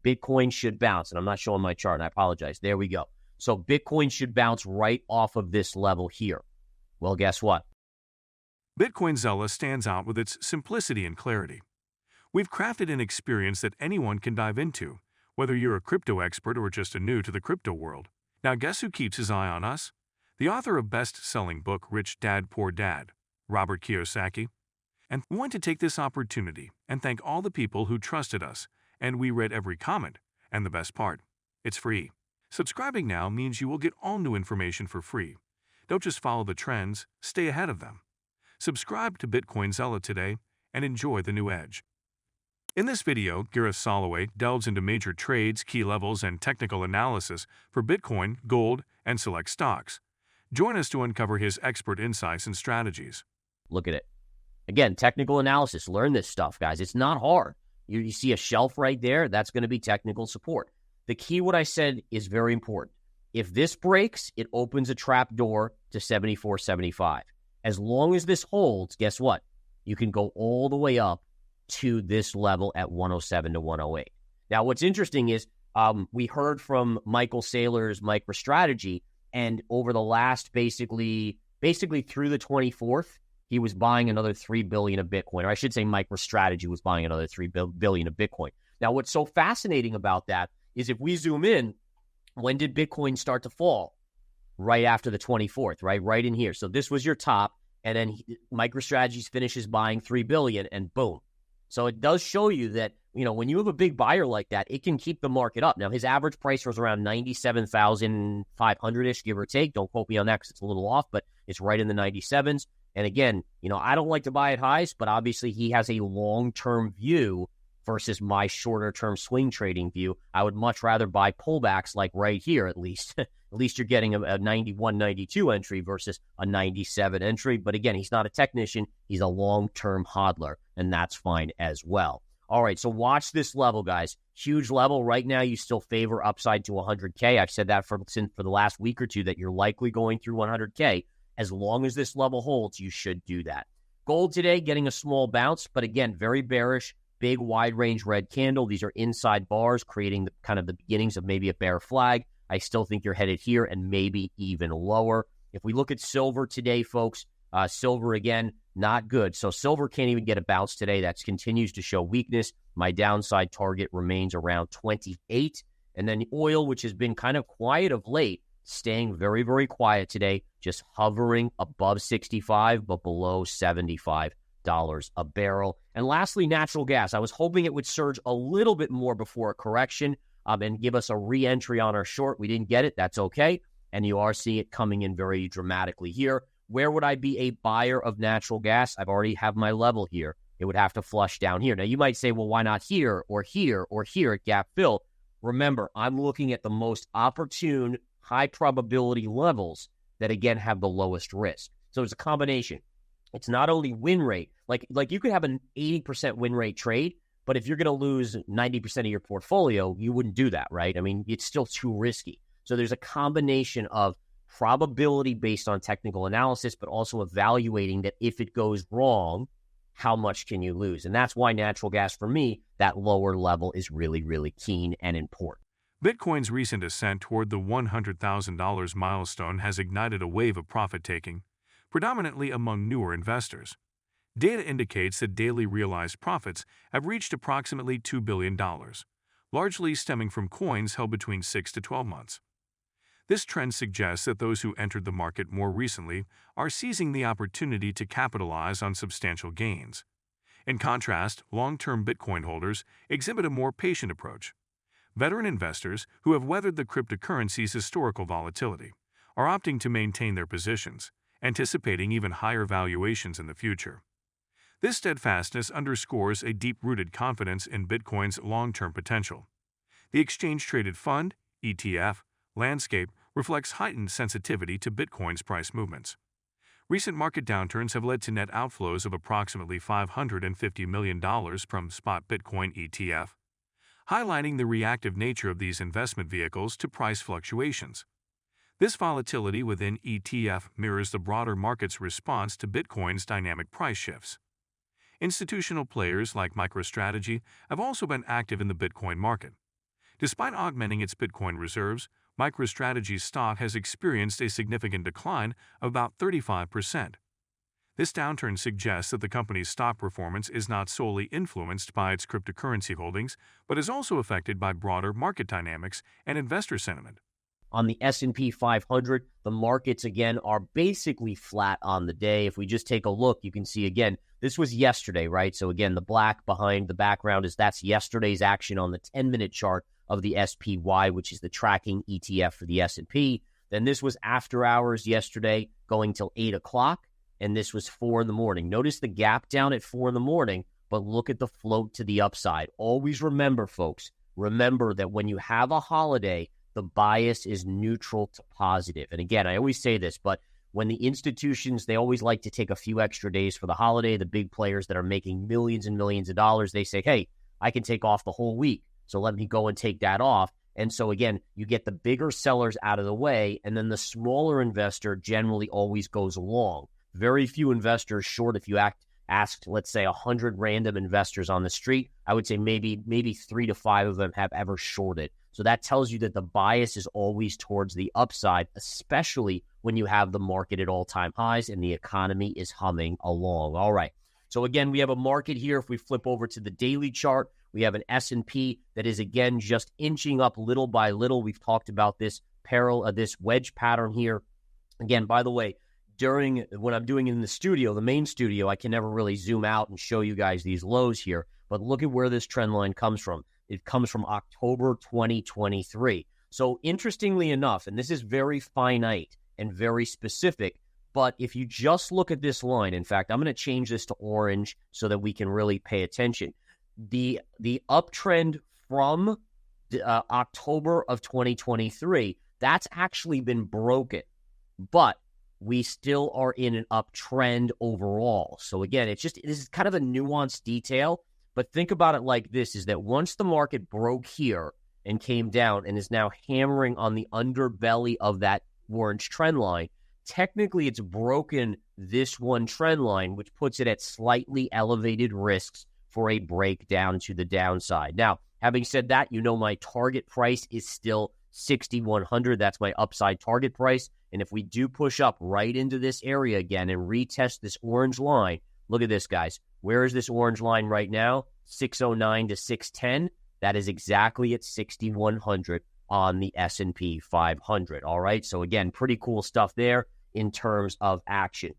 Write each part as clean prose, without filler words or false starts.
Bitcoin should bounce, and I'm not showing my chart, and I apologize. There we go. So Bitcoin should bounce right off of this level here. Well, guess what? Bitcoin Zella stands out with its simplicity and clarity. We've crafted an experience that anyone can dive into, whether you're a crypto expert or just a new to the crypto world. Now, guess who keeps his eye on us? The author of best-selling book Rich Dad Poor Dad, Robert Kiyosaki. And we want to take this opportunity and thank all the people who trusted us, and we read every comment. And the best part, it's free. Subscribing now means you will get all new information for free. Don't just follow the trends, stay ahead of them. Subscribe to Bitcoin Zella today and enjoy the new edge. In this video, Gareth Soloway delves into major trades, key levels, and technical analysis for Bitcoin, gold, and select stocks. Join us to uncover his expert insights and strategies. Look at it. Again, technical analysis. Learn this stuff, guys. It's not hard. You see a shelf right there, that's going to be technical support. The key, what I said, is very important. If this breaks, it opens a trap door to 74.75. As long as this holds, guess what? You can go all the way up to this level at 107 to 108. Now, what's interesting is we heard from Michael Saylor's MicroStrategy, and over the last basically through the 24th, he was buying another $3 billion of Bitcoin, or I should say MicroStrategy was buying another $3 billion of Bitcoin. Now, what's so fascinating about that is if we zoom in, when did Bitcoin start to fall? Right after the 24th, right in here. So this was your top, and then MicroStrategy finishes buying $3 billion, and boom. So it does show you that, when you have a big buyer like that, it can keep the market up. Now, his average price was around 97,500-ish, give or take. Don't quote me on that because it's a little off, but it's right in the 97s. And again, I don't like to buy at highs, but obviously he has a long-term view versus my shorter-term swing trading view. I would much rather buy pullbacks like right here, at least. At least you're getting a 91, 92 entry versus a 97 entry. But again, he's not a technician. He's a long-term hodler, and that's fine as well. All right, so watch this level, guys. Huge level. Right now, you still favor upside to 100K. I've said that for the last week or two that you're likely going through 100K. As long as this level holds, you should do that. Gold today getting a small bounce, but again, very bearish. Big wide range red candle. These are inside bars, creating the beginnings of maybe a bear flag. I still think you're headed here and maybe even lower. If we look at silver today, folks, silver again, not good. So silver can't even get a bounce today. That continues to show weakness. My downside target remains around 28. And then oil, which has been kind of quiet of late, staying very, very quiet today, just hovering above 65 but below $75 a barrel. And lastly, natural gas. I was hoping it would surge a little bit more before a correction and give us a re-entry on our short. We didn't get it. That's okay. And you are seeing it coming in very dramatically here. Where would I be a buyer of natural gas? I've already have my level here. It would have to flush down here. Now, you might say, well, why not here or here or here at gap fill? Remember, I'm looking at the most opportune, high probability levels that, again, have the lowest risk. So it's a combination. It's not only win rate. Like you could have an 80% win rate trade, but if you're going to lose 90% of your portfolio, you wouldn't do that, right? I mean, it's still too risky. So there's a combination of probability based on technical analysis, but also evaluating that if it goes wrong, how much can you lose? And that's why natural gas, for me, that lower level is really, really keen and important. Bitcoin's recent ascent toward the $100,000 milestone has ignited a wave of profit-taking, predominantly among newer investors. Data indicates that daily realized profits have reached approximately $2 billion, largely stemming from coins held between 6 to 12 months. This trend suggests that those who entered the market more recently are seizing the opportunity to capitalize on substantial gains. In contrast, long-term Bitcoin holders exhibit a more patient approach. Veteran investors who have weathered the cryptocurrency's historical volatility are opting to maintain their positions, anticipating even higher valuations in the future. This steadfastness underscores a deep-rooted confidence in Bitcoin's long-term potential. The exchange-traded fund, ETF, landscape reflects heightened sensitivity to Bitcoin's price movements. Recent market downturns have led to net outflows of approximately $550 million from spot Bitcoin ETF, highlighting the reactive nature of these investment vehicles to price fluctuations. This volatility within ETF mirrors the broader market's response to Bitcoin's dynamic price shifts. Institutional players like MicroStrategy have also been active in the Bitcoin market. Despite augmenting its Bitcoin reserves, MicroStrategy's stock has experienced a significant decline of about 35%. This downturn suggests that the company's stock performance is not solely influenced by its cryptocurrency holdings, but is also affected by broader market dynamics and investor sentiment. On the S&P 500, the markets, again, are basically flat on the day. If we just take a look, you can see, again, this was yesterday, right? So, again, the black behind the background that's yesterday's action on the 10-minute chart of the SPY, which is the tracking ETF for the S&P. Then this was after hours yesterday, going till 8 o'clock, and this was 4 in the morning. Notice the gap down at 4 in the morning, but look at the float to the upside. Always remember, folks, remember that when you have a holiday, the bias is neutral to positive. And again, I always say this, but when the institutions, they always like to take a few extra days for the holiday, the big players that are making millions and millions of dollars, they say, hey, I can take off the whole week, so let me go and take that off. And so again, you get the bigger sellers out of the way, and then the smaller investor generally always goes long. Very few investors short. If you asked, let's say, 100 random investors on the street, I would say maybe 3 to 5 of them have ever shorted. So that tells you that the bias is always towards the upside, especially when you have the market at all-time highs and the economy is humming along. All right. So again, we have a market here. If we flip over to the daily chart, we have an S&P that is, again, just inching up little by little. We've talked about this this wedge pattern here. Again, by the way, when I'm doing it in the studio, the main studio, I can never really zoom out and show you guys these lows here. But look at where this trend line comes from. It comes from October 2023. So interestingly enough, and this is very finite and very specific, but if you just look at this line, in fact, I'm going to change this to orange so that we can really pay attention. The uptrend from October of 2023, that's actually been broken, but we still are in an uptrend overall. So again, this is kind of a nuanced detail, but think about it like this, is that once the market broke here and came down and is now hammering on the underbelly of that orange trend line, technically it's broken this one trend line, which puts it at slightly elevated risks for a breakdown to the downside. Now, having said that, my target price is still 6,100. That's my upside target price. And if we do push up right into this area again and retest this orange line, look at this, guys. Where is this orange line right now? 609 to 610. That is exactly at 6,100 on the S&P 500. All right. So again, pretty cool stuff there in terms of action.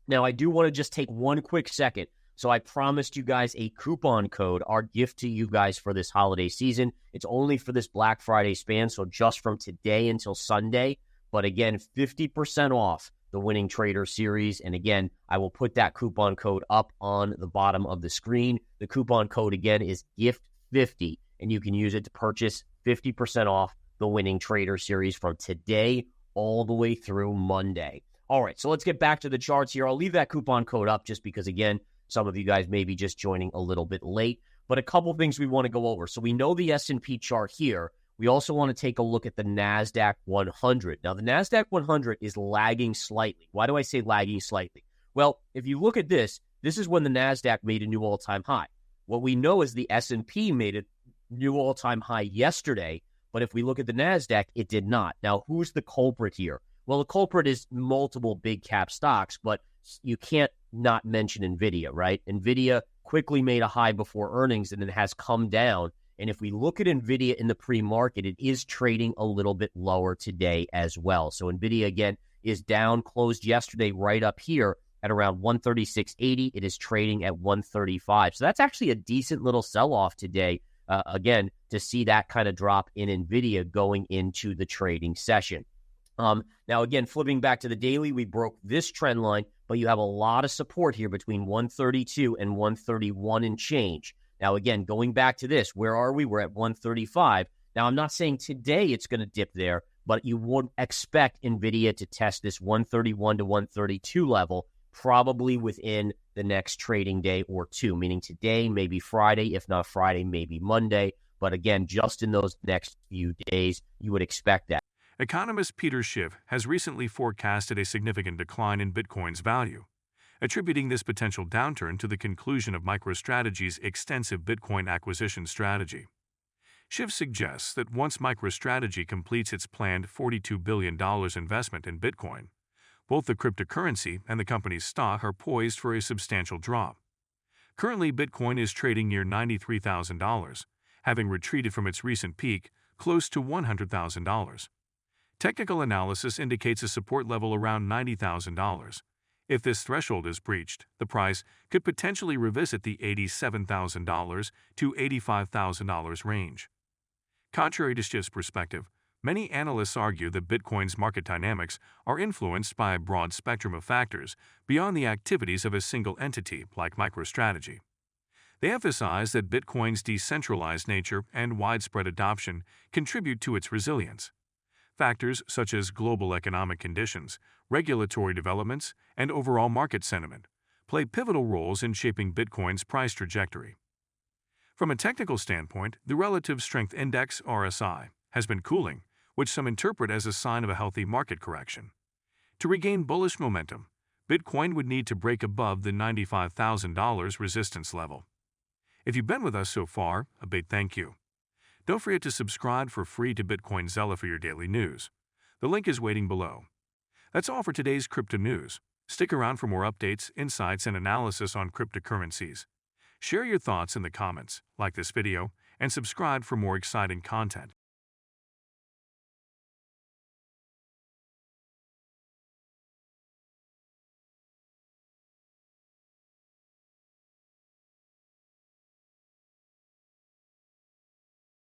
Now, I do want to just take one quick second. So I promised you guys a coupon code, our gift to you guys for this holiday season. It's only for this Black Friday span, so just from today until Sunday. But again, 50% off the Winning Trader series. And again, I will put that coupon code up on the bottom of the screen. The coupon code, again, is GIFT50, and you can use it to purchase 50% off the Winning Trader series from today all the way through Monday. All right, so let's get back to the charts here. I'll leave that coupon code up just because, again, some of you guys may be just joining a little bit late, but a couple things we want to go over. So we know the S&P chart here. We also want to take a look at the NASDAQ 100. Now, the NASDAQ 100 is lagging slightly. Why do I say lagging slightly? Well, if you look at this is when the NASDAQ made a new all-time high. What we know is the S&P made a new all-time high yesterday, but if we look at the NASDAQ, it did not. Now, who's the culprit here? Well, the culprit is multiple big cap stocks, but you can't not mention NVIDIA, right? NVIDIA quickly made a high before earnings and it has come down. And if we look at NVIDIA in the pre-market, it is trading a little bit lower today as well. So NVIDIA, again, is down, closed yesterday right up here at around 136.80. It is trading at 135. So that's actually a decent little sell-off today, again, to see that kind of drop in NVIDIA going into the trading session. Now, again, flipping back to the daily, we broke this trend line, but you have a lot of support here between 132 and 131 and change. Now, again, going back to this, where are we? We're at 135. Now, I'm not saying today it's going to dip there, but you would expect NVIDIA to test this 131 to 132 level probably within the next trading day or two, meaning today, maybe Friday, if not Friday, maybe Monday. But again, just in those next few days, you would expect that. Economist Peter Schiff has recently forecasted a significant decline in Bitcoin's value, attributing this potential downturn to the conclusion of MicroStrategy's extensive Bitcoin acquisition strategy. Shiv suggests that once MicroStrategy completes its planned $42 billion investment in Bitcoin, both the cryptocurrency and the company's stock are poised for a substantial drop. Currently, Bitcoin is trading near $93,000, having retreated from its recent peak close to $100,000. Technical analysis indicates a support level around $90,000. If this threshold is breached, the price could potentially revisit the $87,000 to $85,000 range. Contrary to Shiv's perspective, many analysts argue that Bitcoin's market dynamics are influenced by a broad spectrum of factors beyond the activities of a single entity like MicroStrategy. They emphasize that Bitcoin's decentralized nature and widespread adoption contribute to its resilience. Factors such as global economic conditions, regulatory developments, and overall market sentiment play pivotal roles in shaping Bitcoin's price trajectory. From a technical standpoint, the Relative Strength Index (RSI) has been cooling, which some interpret as a sign of a healthy market correction. To regain bullish momentum, Bitcoin would need to break above the $95,000 resistance level. If you've been with us so far, a big thank you. Don't forget to subscribe for free to Bitcoin Zella for your daily news. The link is waiting below. That's all for today's crypto news. Stick around for more updates, insights, and analysis on cryptocurrencies. Share your thoughts in the comments, like this video, and subscribe for more exciting content.